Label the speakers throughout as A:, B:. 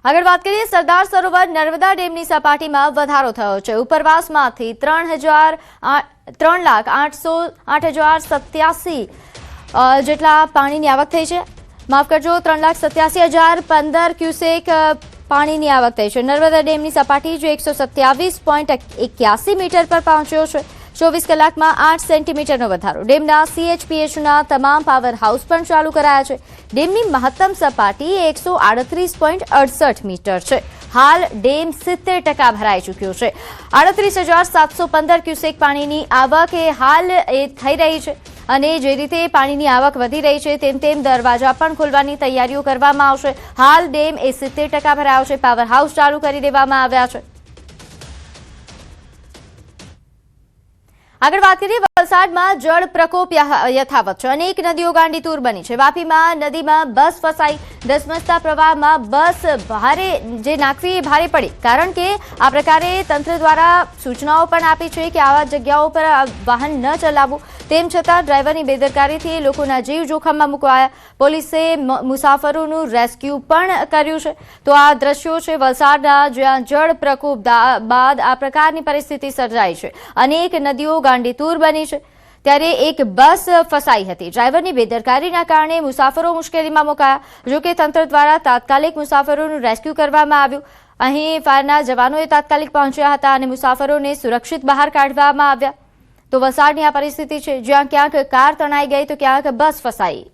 A: આગળ વાત કરીએ સરદાર સરોવર નર્મદા ડેમની સપાટીમાં વધારો થયો છે। ઉપરવાસમાંથી 3,08,87 જેટલા પાણીની આવક થઈ છે। માફ કરજો, 3,87,015 ક્યુસેક પાણીની આવક થઈ છે। નર્મદા ડેમની સપાટી જે 127.81 મીટર પર પહોંચ્યો છે। 24 કલાકમાં 8 સેન્ટીમીટરનો વધારો। ડેમના CHPHના તમામ પાવર હાઉસ પણ ચાલુ કરાયા છે। ડેમની મહત્તમ સપાટી 138.68 મીટર છે। હાલ ડેમ 70% ભરાઈ ચૂક્યો છે। 38,715 ક્યુસેક પાણીની આવક હાલ થઈ રહી છે અને જે રીતે પાણીની આવક વધી રહી છે તેમ તેમ દરવાજા પણ ખોલવાની તૈયારીઓ કરવામાં આવશે। હાલ ડેમ 70% ભરાયો છે। પાવર હાઉસ ચાલુ કરી દેવામાં આવ્યા છે। આગળ વાત કરીએ વલસાડમાં જળ પ્રકોપ યથાવત છે। અનેક નદીઓ ગાંડીતુર બની છે। વાપીમાં નદીમાં બસ ફસાઈ। ધસમસતા પ્રવાહમાં બસ નાખવી ભારે પડી, કારણ કે આ પ્રકારે તંત્ર દ્વારા સૂચનાઓ પણ આપી છે કે આવા જગ્યાઓ પર વાહન ન ચલાવવું। તેમ છતાં ડ્રાઈવરની બેદરકારીથી લોકોના જીવ જોખમમાં મુકાયા। પોલીસે મુસાફરોનું રેસ્ક્યુ પણ કર્યું છે। તો આ દ્રશ્યો છે વલસાડના, જ્યાં જળ પ્રકોપ બાદ આ પ્રકારની પરિસ્થિતિ સર્જાઈ છે। અનેક નદીઓ ગાંડીતુર બની છે, ત્યારે એક બસ ફસાઈ હતી। ડ્રાઈવરની બેદરકારીના કારણે મુસાફરો મુશ્કેલીમાં મુકાયા। જોકે તંત્ર દ્વારા તાત્કાલિક મુસાફરોનું રેસ્ક્યુ કરવામાં આવ્યું। અહીં ફાયરના જવાનોએ તાત્કાલિક પહોંચ્યા હતા અને મુસાફરોને સુરક્ષિત બહાર કાઢવામાં આવ્યા। તો વલસાડની આ પરિસ્થિતિ છે, જ્યાં ક્યાંક કાર તણાઈ ગઈ તો ક્યાંક બસ ફસાઈ।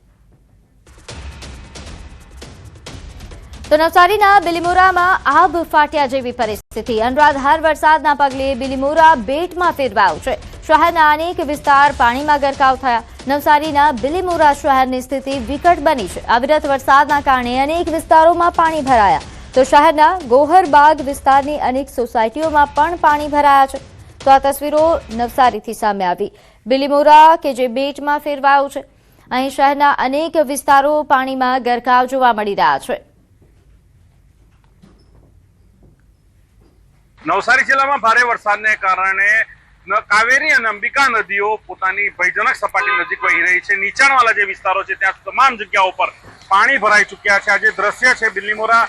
A: તો નવસારીના બિલીમોરામાં આબ ફાટ્યા જેવી પરિસ્થિતિ। અનરાધાર વરસાદના પગલે બિલીમોરા બેટમાં ફેરવાયું છે। શહેરના અનેક વિસ્તાર પાણીમાં ગરકાવ થયા। નવસારીના બિલીમોરા શહેરની સ્થિતિ વિકટ બની છે। અવિરત વરસાદના કારણે અનેક વિસ્તારોમાં પાણી ભરાયા। તો શહેરના ગોહરબાગ વિસ્તારની અનેક સોસાયટીઓમાં પણ પાણી ભરાયા છે। તો આ તસવીરો નવસારીથી સામે આવી। બિલીમોરા કે જે બેટમાં ફેરવાયું છે, અહીં શહેરના અનેક વિસ્તારો પાણીમાં ગરકાવ જોવા મળી રહ્યા છે।
B: નવસારી જિલ્લામાં ભારે વરસાદને કારણે કાવેરી અને અંબિકા નદીઓ પોતાની ભયજનક સપાટી નજીક વહી રહી છે। નીચાણવાળા જે વિસ્તારો છે ત્યાં તમામ જગ્યાઓ પર પાણી ભરાઈ ચૂક્યા છે। આ જે દ્રશ્ય છે બિલીમોરા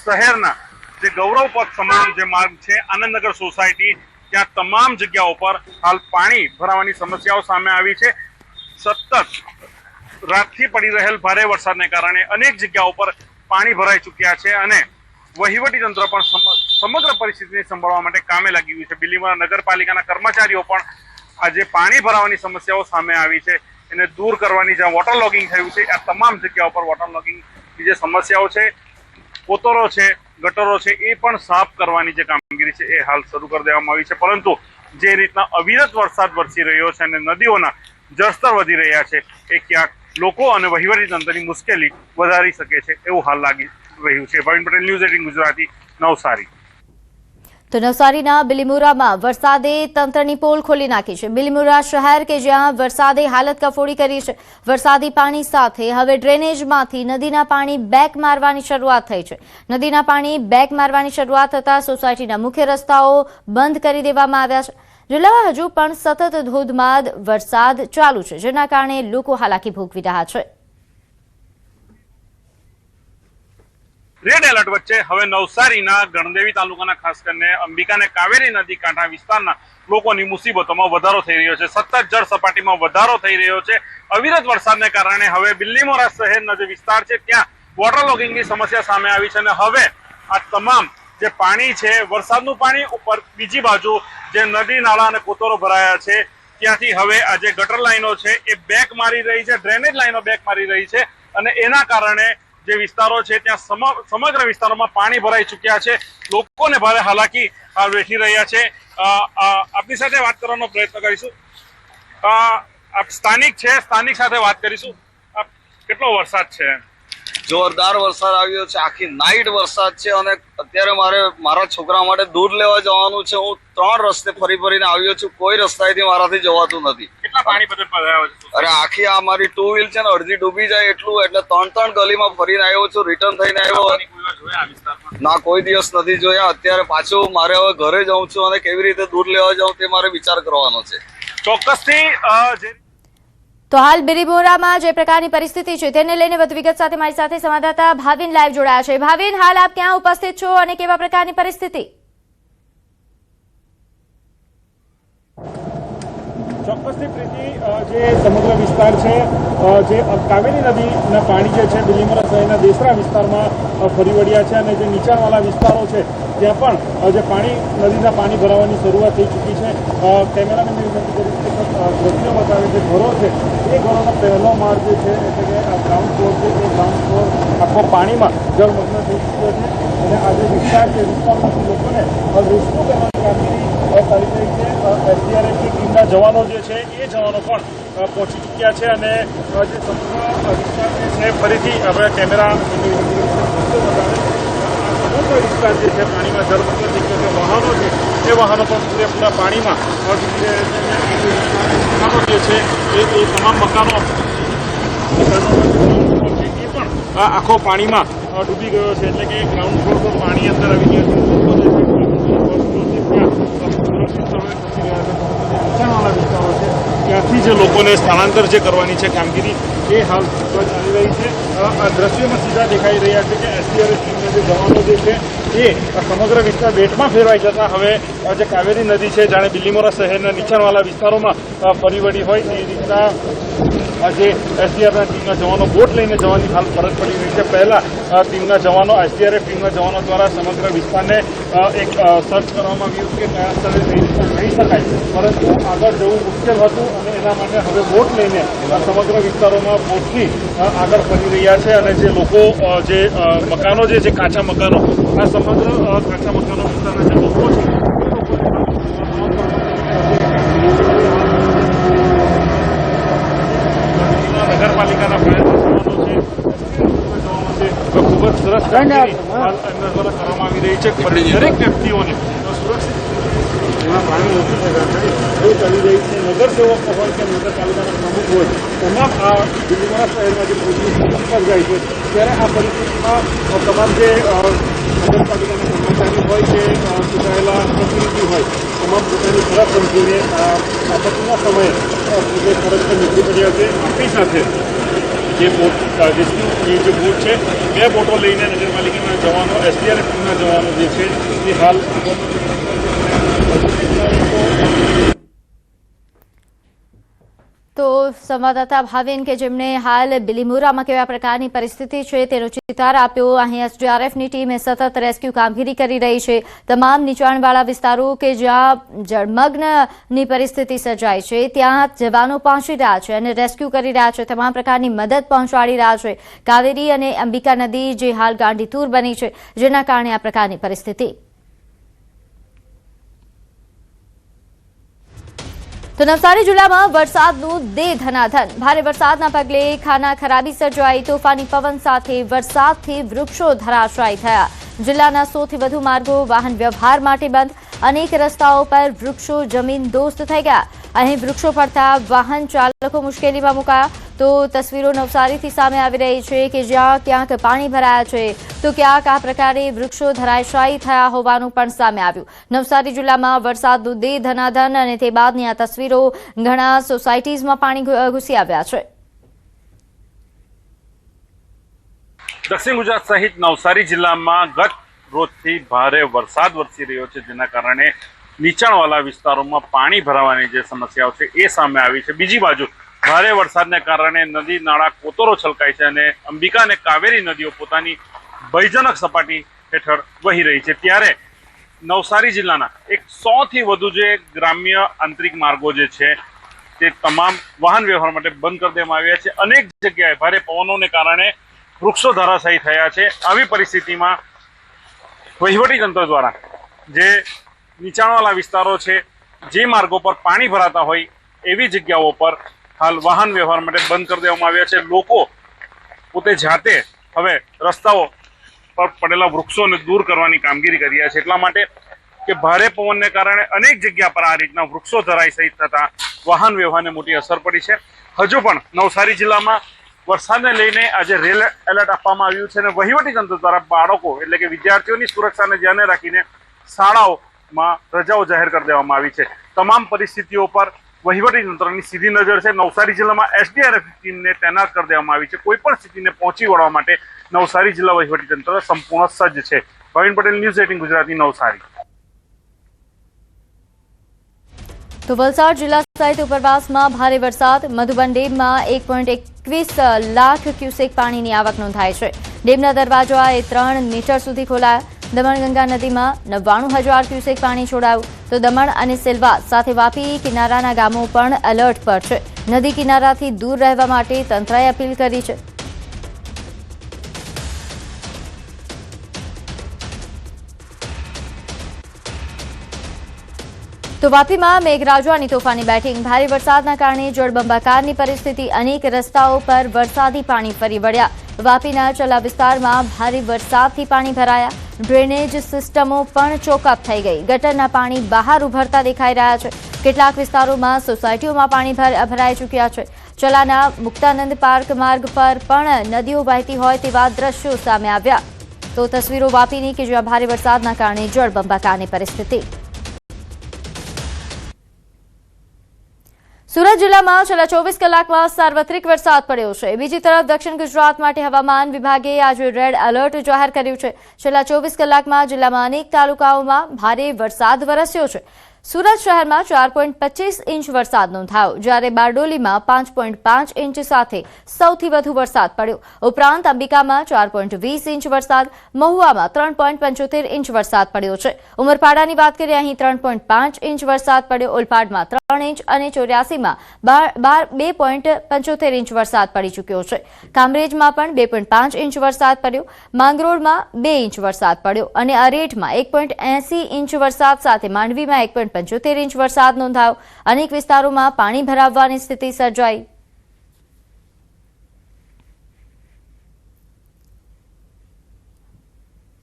B: શહેરના જે ગૌરવ પથ સમાન જે માર્ગ છે આનંદનગર સોસાયટી, ત્યાં તમામ જગ્યાઓ પર હાલ પાણી ભરાવાની સમસ્યાઓ સામે આવી છે। સતત રાતથી પડી રહેલ ભારે વરસાદને કારણે અનેક જગ્યાઓ પર પાણી ભરાઈ ચૂક્યા છે અને વહીવટી તંત્ર પણ સમગ્ર પરિસ્થિતિને સંભાળવા માટે કામે લાગી ગયું છે। બિલીમોરા નગરપાલિકાના કર્મચારીઓ પણ આજે પાણી ભરાવાની સમસ્યાઓ સામે આવી છે એને દૂર કરવાની, જ્યાં વોટર લોગિંગ થયું છે આ તમામ જગ્યાઓ પર વોટર લોગિંગની જે સમસ્યાઓ છે, કોતરો છે, ગટરો છે, એ પણ સાફ કરવાની જે કામગીરી છે એ હાલ શરૂ કરી દેવામાં આવી છે। પરંતુ જે રીતના અવિરત વરસાદ વરસી રહ્યો છે અને નદીઓના જળસ્તર વધી રહ્યા છે એ ક્યાંક લોકો અને વહીવટી તંત્રની મુશ્કેલી વધારી શકે છે એવું હાલ લાગી રહ્યું છે। ભાવિન પટેલ, ન્યૂઝ 18 ગુજરાતી, નવસારી।
A: તો નવસારીના બિલીમોરામાં વરસાદે તંત્રની પોલ ખોલી નાખી છે। બિલીમોરા શહેર કે જ્યાં વરસાદે હાલત કફોડી કરી છે। વરસાદી પાણી સાથે હવે ડ્રેનેજમાંથી નદીના પાણી બેક મારવાની શરૂઆત થઈ છે। નદીના પાણી બેક મારવાની શરૂઆત થતાં સોસાયટીના મુખ્ય રસ્તાઓ બંધ કરી દેવામાં આવ્યા છે। જિલ્લામાં હજુ પણ સતત ધોધમાર વરસાદ ચાલુ છે, જેના કારણે લોકો હાલાકી ભોગવી રહ્યા છે।
B: રેડ એલર્ટ વચ્ચે હવે નવસારીના ગણદેવી તાલુકાના ખાસ કરીને અંબિકા અને કાવેરી નદી કાંઠા વિસ્તારના લોકોની મુસીબતોમાં વધારો થઈ રહ્યો છે। સતત જળ સપાટીમાં વધારો થઈ રહ્યો છે। અવિરત વરસાદને કારણે હવે બિલીમોરા શહેરના જે વિસ્તાર છે ત્યાં વોટર લોગિંગની સમસ્યા સામે આવી છે અને હવે આ તમામ જે પાણી છે, વરસાદનું પાણી ઉપર બીજી બાજુ જે નદી નાળા અને કોતરો ભરાયા છે ત્યાંથી હવે આ જે ગટર લાઈનો છે એ બેક મારી રહી છે, ડ્રેનેજ લાઈનો બેક મારી રહી છે અને એના કારણે જે વિસ્તારો છે ત્યાં સમગ્ર વિસ્તારોમાં પાણી ભરાઈ ચૂક્યા છે। લોકોને ભારે હાલાકી વેઠી રહ્યા છે। આપની સાથે વાત કરવાનો પ્રયત્ન કરીશું। આપ સ્થાનિક છે, સ્થાનિક સાથે વાત કરીશું। કેટલો વરસાદ છે?
C: જોરદાર વરસાદ આવ્યો છે। આખી નાઈટ વરસાદ છે અને અત્યારે મારે મારા છોકરા માટે દૂધ લેવા જવાનું છે। હું 3 રસ્તે ફરીને આવ્યો છું, કોઈ રસ્તાએથી મારાથી જવાતું નથી।
B: કેટલા પાણી બધે ભરાયા છે?
C: અરે આખી આ મારી 2 વ્હીલ છે ને અડધી ડૂબી જાય એટલું, એટલે 3 ગલીમાં ફરીને આવ્યો છું, રિટર્ન થઈને આવ્યો। ના, કોઈ દિવસ નથી જોયા। અત્યારે પાછું મારે હવે ઘરે જવું છું અને કેવી રીતે દૂધ લેવા જાઉં તે મારે વિચાર કરવાનો છે।
B: ચોક્કસથી
A: તો હાલ બિલીમોરામાં જે પ્રકારની પરિસ્થિતિ છે તેને લઈને વધુ વિગત સાથે મારી સાથે સંવાદદાતા ભાવિન લાઈવ જોડાયા છે। ભાવિન, હાલ આપ ક્યાં ઉપસ્થિત છો અને કેવા પ્રકારની પરિસ્થિતિ?
D: ચોક્કસથી પ્રીતિ, જે સમગ્ર વિસ્તાર છે જે કાવેરી નદીના પાણી જે છે બિલીમોરા શહેરના દેસરા વિસ્તારમાં ફરી વળ્યા છે અને જે નીચાણવાળા વિસ્તારો છે ત્યાં પણ જે નદીના પાણી ભરાવાની શરૂઆત થઈ ચૂકી છે। કેમેરામેન વિનંતી કરી દ્રશ્યો બતાવે જે ઘરો છે એ ઘરોનો પહેલો માળ જે છે એટલે કે ગ્રાઉન્ડ ફ્લોર છે એ ગ્રાઉન્ડ ફ્લોર આખો પાણીમાં જળમગ્ન થઈ ચૂક્યો છે અને આ જે વિસ્તાર છે વિસ્તારમાંથી લોકોને રેસ્ક્યુ કરવાની કામગીરી ચાલી રહી છે। એસડીઆરએફની ટીમના જવાનો જે છે એ જવાનો પણ પહોંચી ચૂક્યા છે અને જે સમગ્ર વિસ્તાર જે છે ફરીથી આપણે કેમેરા સમગ્ર વિસ્તાર જે છે પાણીમાં જળમગ્ન થઈ ગયો છે। વાહનો છે એ વાહનો પણ પૂરેપૂરા પાણીમાં મકાનો જે છે એ તમામ મકાનો છે એ પણ આખો પાણીમાં ડૂબી ગયો છે એટલે કે ગ્રાઉન્ડ ફ્લોર પર પાણી અંદર આવી ગયો છે। નીચાણવાળા વિસ્તારો છે ત્યાંથી જે લોકોને સ્થળાંતર જે કરવાની છે કામગીરી એ હાલ ચાલી રહી છે। આ દ્રશ્યોમાં સીધા દેખાઈ રહ્યા છે કે એસડીઆરએફ ટીમના જે જવાનો જે છે એ સમગ્ર વિસ્તાર બેટમાં ફેરવાઈ જતા હવે જે કાવેરી નદી છે જાણે બિલીમોરા શહેરના નીચાણવાળા વિસ્તારોમાં ફરી વળી હોય એ રીતના આજે એસડીઆરએફ ટીમના જવાનો બોટ લઈને જવાની હાલ ફરજ પડી રહી છે। પહેલા ટીમના જવાનો એસડીઆરએફ ટીમના જવાનો દ્વારા સમગ્ર વિસ્તારને એક સર્ચ કરવામાં આવ્યું કે કયા સ્થળે જઈ શકાય, પરંતુ આગળ જવું મુશ્કેલ હતું અને એના માટે હવે બોટ લઈને સમગ્ર વિસ્તારોમાં બોટથી આગળ ફરી રહ્યા છે અને જે લોકો જે મકાનો જે છે કાચા મકાનો આ સમગ્ર કાચા મકાનો વિસ્તારના જે લોકો છે નગરપાલિકાના ફાયર ખૂબ જ સરસ કામગીરી એમના દ્વારા કરવામાં આવી રહી છે। દરેક વ્યક્તિઓને સુરક્ષિત પાણી ઓછું એવું ચાલી રહી છે। નગરસેવકો હોય કે નગરપાલિકાના પ્રમુખ હોય તમામ આ બિલીમોરા શહેરમાં જે પોલીસ પર જાય છે ત્યારે આ પરિસ્થિતિમાં તમામ જે નગરપાલિકાના કર્મચારી હોય કે ચૂંટાયેલા પ્રતિનિધિ હોય તમામ પોતાની ફરજ સમજીને આપત્તિના સમયે જે ફરજ પર નીકળી પડ્યા છે। આપણી સાથે જે બોટ રેસ્ક્યુની જે બોટ છે બે બોટો લઈને નગરપાલિકાના જવાનો એસડીઆરએફ ટીમના જવાનો જે છે એ હાલ
A: તો સંવાદદાતા ભાવિન કે જેમણે હાલ બિલીમોરામાં કેવા પ્રકારની પરિસ્થિતિ છે તેનો ચિતાર આપ્યો। અહીં એસડીઆરએફની ટીમે સતત રેસ્ક્યુ કામગીરી કરી રહી છે। તમામ નીચાણવાળા વિસ્તારો કે જ્યાં જળમગ્નની પરિસ્થિતિ સર્જાઈ છે ત્યાં જવાનો પહોંચી રહ્યા છે અને રેસ્ક્યુ કરી રહ્યા છે, તમામ પ્રકારની મદદ પહોંચાડી રહ્યા છે। કાવેરી અને અંબિકા નદી જે હાલ ગાંડીતુર બની છે જેના કારણે આ પ્રકારની પરિસ્થિતિ। તો નવસારી જિલ્લામાં વરસાદનું દે ધનાધન। ભારે વરસાદના પગલે ખાના ખરાબી સર્જાઈ। તોફાની પવન સાથે વરસાદથી વૃક્ષો ધરાશાયી થયા। જિલ્લાના સૌથી વધુ માર્ગો વાહન વ્યવહાર માટે બંધ। અનેક રસ્તાઓ પર વૃક્ષો જમીન દોસ્ત થઈ ગયા। અહીં વૃક્ષો પડતા વાહન ચાલકો મુશ્કેલીમાં મુકાયા। તો તસવીરો નવસારીથી સામે આવી રહી છે કે જ્યાં ક્યાંક પાણી ભરાયા છે તો ક્યાંક આ પ્રકારે વૃક્ષો ધરાશાયી થયા હોવાનું પણ સામે આવ્યું। નવસારી જિલ્લામાં વરસાદનું દે ધનાધન અને તે બાદની આ તસવીરો ઘણા સોસાયટીઝમાં પાણી ઘૂસી આવ્યા છે।
B: દક્ષિણ ગુજરાત સહિત નવસારી જિલ્લામાં ગત રોજથી ભારે વરસાદ વરસી રહ્યો છે જેના કારણે નીચાણવાળા વિસ્તારોમાં પાણી ભરાવાની જે સમસ્યાઓ છે એ સામે આવી છે। બીજી બાજુ ભારે વરસાદને કારણે નદી નાળા કોતરો છલકાય છે અને અંબિકા અને કાવેરી નદીઓ પોતાની ભયજનક સપાટી હેઠળ વહી રહી છે। ત્યારે નવસારી જિલ્લાના 100થી વધુ જે ગ્રામ્ય આંતરિક માર્ગો જે છે તે તમામ વાહન વ્યવહાર માટે બંધ કરી દેવામાં આવ્યા છે। અનેક જગ્યાએ ભારે પવનોને કારણે વૃક્ષો ધરાશાયી થયા છે। આવી પરિસ્થિતિમાં વહીવટીતંત્ર દ્વારા જે નીચાણવાળા વિસ્તારો છે જે માર્ગો પર પાણી ભરાતા હોય એવી જગ્યાઓ પર હાલ વાહન વ્યવહાર માટે બંધ કરી દેવામાં આવ્યા છે। લોકો પોતે જાતે હવે રસ્તાઓ પર પડેલા વૃક્ષોને દૂર કરવાની કામગીરી કરી રહ્યા છે એટલા માટે કે ભારે પવનને કારણે અનેક જગ્યા પર આ રીતના વૃક્ષો ધરાશાયી થતા વાહન વ્યવહારને મોટી અસર પડી છે। હજુ પણ નવસારી જિલ્લામાં વરસાદને લઈને આજે રેડ એલર્ટ આપવામાં આવ્યું છે અને વહીવટીતંત્ર દ્વારા બાળકો એટલે કે વિદ્યાર્થીઓની સુરક્ષાને ધ્યાને રાખીને શાળાઓમાં રજાઓ જાહેર કરી દેવામાં આવી છે। તમામ પરિસ્થિતિઓ પર વહીવટી તંત્રની સીધી નજર છે। નવસારી જિલ્લામાં SDRF ટીમને તૈનાત કરી દેવામાં આવી છે। કોઈ પણ સ્થિતિને પહોંચી વળવા માટે નવસારી જિલ્લા વહીવટી તંત્ર સંપૂર્ણ સજ્જ છે। ભાવિન પટેલ, ન્યૂઝ 18 ગુજરાતી, નવસારી।
A: તો વલસાડ જિલ્લા સહિત ઉપરવાસમાં ભારે વરસાદ। મધુબન ડેમમાં 1.21 લાખ ક્યુસેક પાણીની આવક નોંધાઈ છે। ડેમના દરવાજા 3 મીટર સુધી ખોલાયા। દમણગંગા નદીમાં 99,000 ક્યુસેક પાણી છોડાયું। તો દમણ અને સેલવાસ સાથે વાપી કિનારાના ગામો પણ એલર્ટ પર છે। નદી કિનારાથી દૂર રહેવા માટે તંત્રએ અપીલ કરી છે। તો વાપીમાં મેઘરાજાની તોફાની બેટિંગ। ભારે વરસાદના કારણે જળબંબાકારની પરિસ્થિતિ। અનેક રસ્તાઓ પર વરસાદી પાણી ફરી વળ્યા। વાપીના ચલા વિસ્તારમાં ભારે વરસાદથી પાણી ભરાયા। ડ્રેનેજ સિસ્ટમો પણ ચોકઅપ થઈ ગઈ। ગટરના પાણી બહાર ઉભરતા દેખાઈ રહ્યા છે। કેટલાક વિસ્તારોમાં સોસાયટીઓમાં પાણી ભરાઈ ચૂક્યા છે। ચલાના મુક્તાનંદ પાર્ક માર્ગ પર પણ નદીઓ વહેતી હોય તેવા દ્રશ્યો સામે આવ્યા। તો તસવીરો વાપીની કે જ્યાં ભારે વરસાદના કારણે જળબંબાકારની પરિસ્થિતિ। સુરત જિલ્લામાં છેલ્લા 24 કલાકમાં સાર્વત્રિક વરસાદ પડ્યો છે। બીજી તરફ દક્ષિણ ગુજરાત માટે હવામાન વિભાગે આજે રેડ એલર્ટ જાહેર કર્યું છે। છેલ્લા 24 કલાકમાં જિલ્લામાં અનેક તાલુકાઓમાં ભારે વરસાદ વરસ્યો છે। સુરત શહેરમાં 4.25 ઇંચ વરસાદ નોંધાયો, જ્યારે બારડોલીમાં 5.5 ઇંચ સાથે સૌથી વધુ વરસાદ પડ્યો। ઉપરાંત અંબિકામાં 4.20 ઇંચ વરસાદ, મહુવામાં 3.75 ઇંચ વરસાદ પડ્યો છે। ઉમરપાડાની વાત કરીએ, અહીં 3.5 ઇંચ વરસાદ પડ્યો। ઓલપાડમાં 3 ઇંચ અને 84માં 2.75 ઇંચ વરસાદ પડી ચૂક્યો છે। કામરેજમાં પણ 2.5 ઇંચ વરસાદ પડ્યો। માંગરોળમાં 2 ઇંચ વરસાદ પડ્યો અને અરેઠમાં 1.80 ઇંચ વરસાદ સાથે માંડવીમાં 1.75 ઇંચ વરસાદ નોંધાયો। અનેક વિસ્તારોમાં પાણી ભરાવવાની સ્થિતિ સર્જાઈ।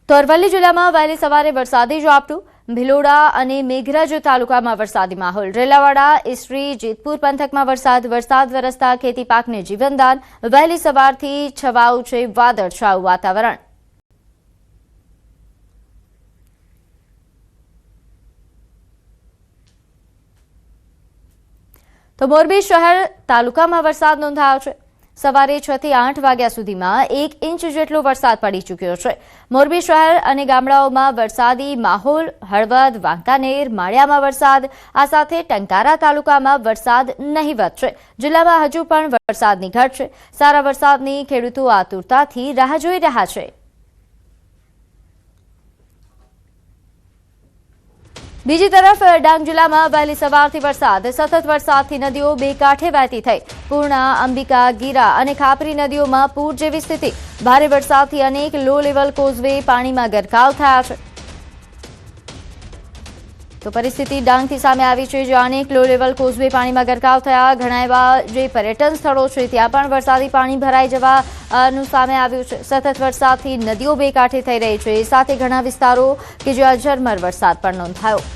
A: તો અરવલ્લી જિલ્લામાં વહેલી સવારે વરસાદી ઝાપટું। ભિલોડા અને મેઘરજ તાલુકામાં વરસાદી માહોલ। રેલાવાડા, ઈસરી, જેતપુર પંથકમાં વરસાદ વરસતા ખેતી પાકને જીવનદાન। વહેલી સવારથી છવાયું છે વાદળછાયું વાતાવરણ। તો મોરબી શહેર તાલુકામાં વરસાદ નોંધાયો છે। સવારે 6 થી 8 વાગ્યા સુધીમાં 1 ઇંચ જેટલો વરસાદ પડી ચૂક્યો છે। મોરબી શહેર અને ગામડાઓમાં વરસાદી માહોલ। હળવદ, વાંકાનેર, માળિયામાં વરસાદ। આ સાથે ટંકારા તાલુકામાં વરસાદ નહીવત છે। જિલ્લામાં હજુ પણ વરસાદની ઘટ છે। સારા વરસાદની ખેડૂતો આતુરતાથી રાહ જોઈ રહ્યા છે। બીજી તરફ ડાંગ જિલ્લામાં વહેલી સવારથી વરસાદ। સતત વરસાદથી નદીઓ બે કાંઠે વહેતી થઈ। પૂર્ણા, અંબિકા, ગીરા અને ખાપરી નદીઓમાં પૂર જેવી સ્થિતિ। ભારે વરસાદથી અનેક લો લેવલ કોઝવે પાણીમાં ગરકાવ થયા છે। તો પરિસ્થિતિ ડાંગથી સામે આવી છે, જ્યાં અનેક લો લેવલ કોઝવે પાણીમાં ગરકાવ થયા। ઘણા એવા જે પર્યટન સ્થળો છે ત્યાં પણ વરસાદી પાણી ભરાઈ જવાનું સામે આવ્યું છે। સતત વરસાદથી નદીઓ બે કાંઠે થઈ રહી છે, સાથે ઘણા વિસ્તારો કે જ્યાં ઝરમર વરસાદ પણ નોંધાયો।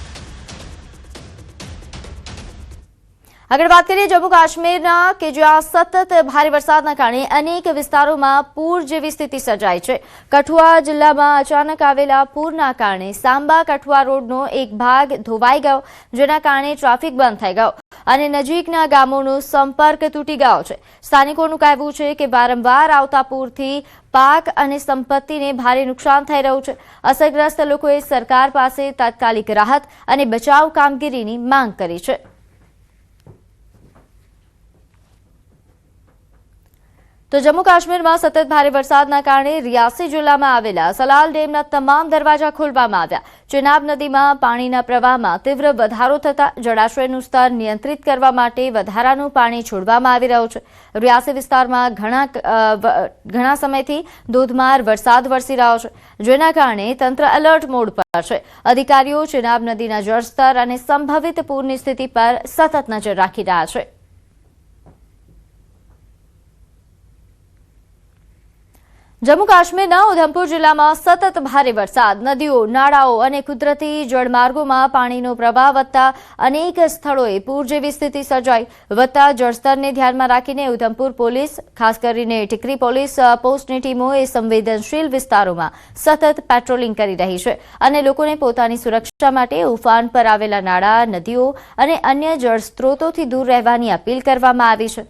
A: આગળ વાત કરીએ જમ્મુ કાશ્મીરના કે જ્યાં સતત ભારે વરસાદના કારણે અનેક વિસ્તારોમાં પૂર જેવી સ્થિતિ સર્જાઈ છે। કઠુઆ જિલ્લામાં અચાનક આવેલા પૂરના કારણે સાંબા કઠુઆ રોડનો એક ભાગ ધોવાઈ ગયો, જેના કારણે ટ્રાફિક બંધ થઈ ગયો અને નજીકના ગામોનો સંપર્ક તૂટી ગયો છે। સ્થાનિકોનું કહેવું છે કે વારંવાર આવતા પૂરથી પાક અને સંપત્તિને ભારે નુકસાન થઈ રહ્યું છે। અસરગ્રસ્ત લોકોએ સરકાર પાસે તાત્કાલિક રાહત અને બચાવ કામગીરીની માંગ કરી છે। તો જમ્મુ કાશ્મીરમાં સતત ભારે વરસાદના કારણે રિયાસી જિલ્લામાં આવેલા સલાલ ડેમના તમામ દરવાજા ખોલવામાં આવ્યા। ચેનાબ નદીમાં પાણીના પ્રવાહમાં તીવ્ર વધારો થતાં જળાશયનું સ્તર નિયંત્રિત કરવા માટે વધારાનું પાણી છોડવામાં આવી રહ્યું છે। રિયાસી વિસ્તારમાં ઘણા સમયથી ધોધમાર વરસાદ વરસી રહ્યો છે, જેના કારણે તંત્ર એલર્ટ મોડ પર છે। અધિકારીઓ ચેનાબ નદીના જળસ્તર અને સંભવિત પૂરની સ્થિતિ પર સતત નજર રાખી રહ્યા છે। જમ્મુ કાશ્મીરના ઉધમપુર જિલ્લામાં સતત ભારે વરસાદ, નદીઓ, નાળાઓ અને કુદરતી જળમાર્ગોમાં પાણીનો પ્રવાહ વધતા અનેક સ્થળોએ પૂર જેવી સ્થિતિ સર્જાઈ. વધતા જળસ્તરને ધ્યાનમાં રાખીને ઉધમપુર પોલીસ, ખાસ કરીને ટીકરી પોલીસ પોસ્ટની ટીમોએ સંવેદનશીલ વિસ્તારોમાં સતત પેટ્રોલિંગ કરી રહી છે અને લોકોને પોતાની સુરક્ષા માટે ઉફાન પર આવેલા નાળા, નદીઓ અને અન્ય જળસ્ત્રોતોથી દૂર રહેવાની અપીલ કરવામાં આવી છે.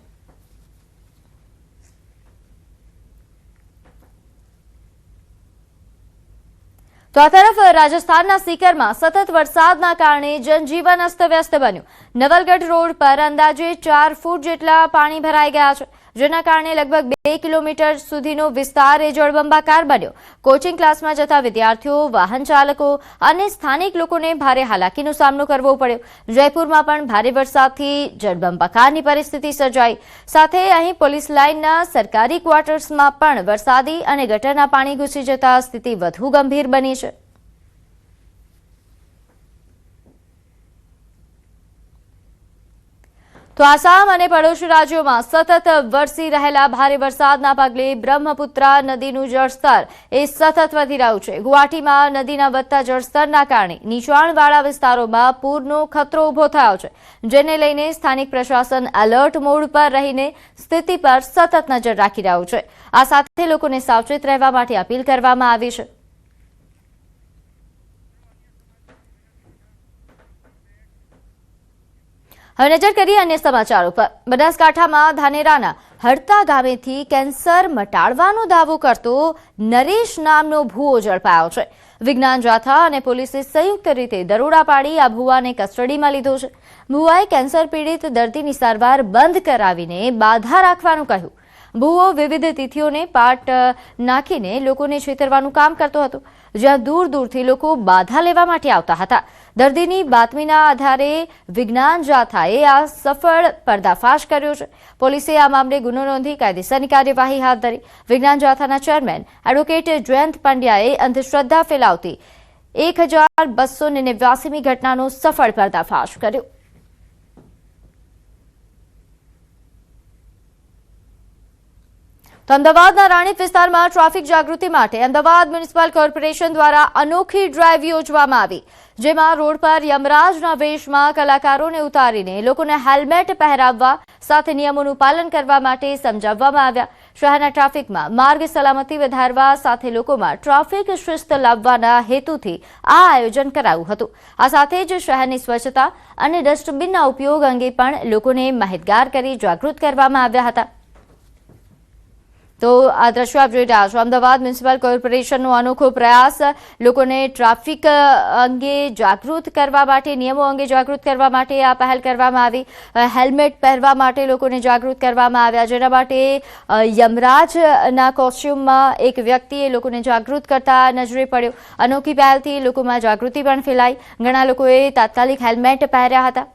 A: તો આ તરફ રાજસ્થાનના સીકરમાં સતત વરસાદના કારણે જનજીવન અસ્તવ્યસ્ત બન્યું. નવલગઢ રોડ પર અંદાજે 4 ફૂટ જેટલા પાણી ભરાઈ ગયા છે, જેના કારણે લગભગ 2 કિલોમીટર સુધીનો વિસ્તાર જળબંબાકાર બન્યો. કોચિંગ ક્લાસમાં જતા વિદ્યાર્થીઓ, વાહન ચાલકો અને સ્થાનિક લોકોને ભારે હાલાકીનો સામનો કરવો પડ્યો. જયપુરમાં પણ ભારે વરસાદથી જળબંબાકારની પરિસ્થિતિ સર્જાઈ. સાથે અહીં પોલીસ લાઇનના સરકારી ક્વાર્ટર્સમાં પણ વરસાદી અને ગટરના પાણી ઘૂસી જતા સ્થિતિ વધુ ગંભીર બની છે. તો આસામ અને પડોશી રાજ્યોમાં સતત વરસી રહેલા ભારે વરસાદના પગલે બ્રહ્મપુત્રા નદીનું જળસ્તર સતત વધી રહ્યું છે. ગુવાહાટીમાં નદીના વધતા જળસ્તરના કારણે નીચાણવાળા વિસ્તારોમાં પૂરનો ખતરો ઉભો થયો છે, જેને લઈને સ્થાનિક પ્રશાસન એલર્ટ મોડ પર રહીને સ્થિતિ પર સતત નજર રાખી રહ્યું છે. આ સાથે લોકોને સાવચેત રહેવા માટે અપીલ કરવામાં આવી છે. હવે નજર કરીએ અન્ય સમાચારો પર. બનાસકાંઠામાં ધાનેરાના હડતા ગામેથી કેન્સર મટાડવાનો દાવો કરતો નરેશ નામનો ભૂવો ઝડપાયો છે. વિજ્ઞાન જાથા અને પોલીસે સંયુક્ત રીતે દરોડા પાડી આ ભૂવાને કસ્ટડીમાં લીધો છે. ભૂવાએ કેન્સર પીડિત દર્દીની સારવાર બંધ કરાવીને બાધા રાખવાનું કહ્યું. ભૂવો વિવિધ તિથિઓને પાટ નાખીને લોકોને છેતરવાનું કામ કરતો હતો, જ્યાં દૂર દૂરથી લોકો બાધા લેવા માટે આવતા હતા. દર્દીની બાતમીના આધારે વિજ્ઞાન જાથાએ આ સફળ પર્દાફાશ કર્યો છે. પોલીસે આ મામલે ગુનો નોંધી કાયદેસરની કાર્યવાહી હાથ ધરી. વિજ્ઞાન જાથાના ચેરમેન એડવોકેટ જયંત પંડ્યાએ અંધશ્રદ્ધા ફેલાવતી 1289મી ઘટનાનો સફળ પર્દાફાશ કર્યો. તો અમદાવાદના રાણીપ વિસ્તારમાં ટ્રાફિક જાગૃતિ માટે અમદાવાદ મ્યુનિસિપલ કોર્પોરેશન દ્વારા અનોખી ડ્રાઈવ યોજવામાં આવી, જેમાં રોડ પર યમરાજના વેશમાં કલાકારોને ઉતારીને લોકોને હેલ્મેટ પહેરાવવા સાથે નિયમોનું પાલન કરવા માટે સમજાવવામાં આવ્યા. શહેરના ટ્રાફિકમાં માર્ગ સલામતી વધારવા સાથે લોકોમાં ટ્રાફિક શિસ્ત લાવવાના હેતુથી આ આયોજન કરાયું હતું. આ સાથે જ શહેરની સ્વચ્છતા અને ડસ્ટબિનના ઉપયોગ અંગે પણ લોકોને માહિતગાર કરી જાગૃત કરવામાં આવ્યા હતા. તો આ દ્રશ્યો આપ જોઈ રહ્યા છો. અમદાવાદ મ્યુનિસિપલ કોર્પોરેશનનો અનોખો પ્રયાસ લોકોને ટ્રાફિક અંગે જાગૃત કરવા માટે, નિયમો અંગે જાગૃત કરવા માટે આ પહેલ કરવામાં આવી. હેલ્મેટ પહેરવા માટે લોકોને જાગૃત કરવામાં આવ્યા, જેના માટે યમરાજના કોસ્ચ્યુમમાં એક વ્યક્તિએ લોકોને જાગૃત કરતા નજરે પડ્યો. અનોખી પહેલથી લોકોમાં જાગૃતિ પણ ફેલાઈ. ઘણા લોકોએ તાત્કાલિક હેલ્મેટ પહેર્યા હતા.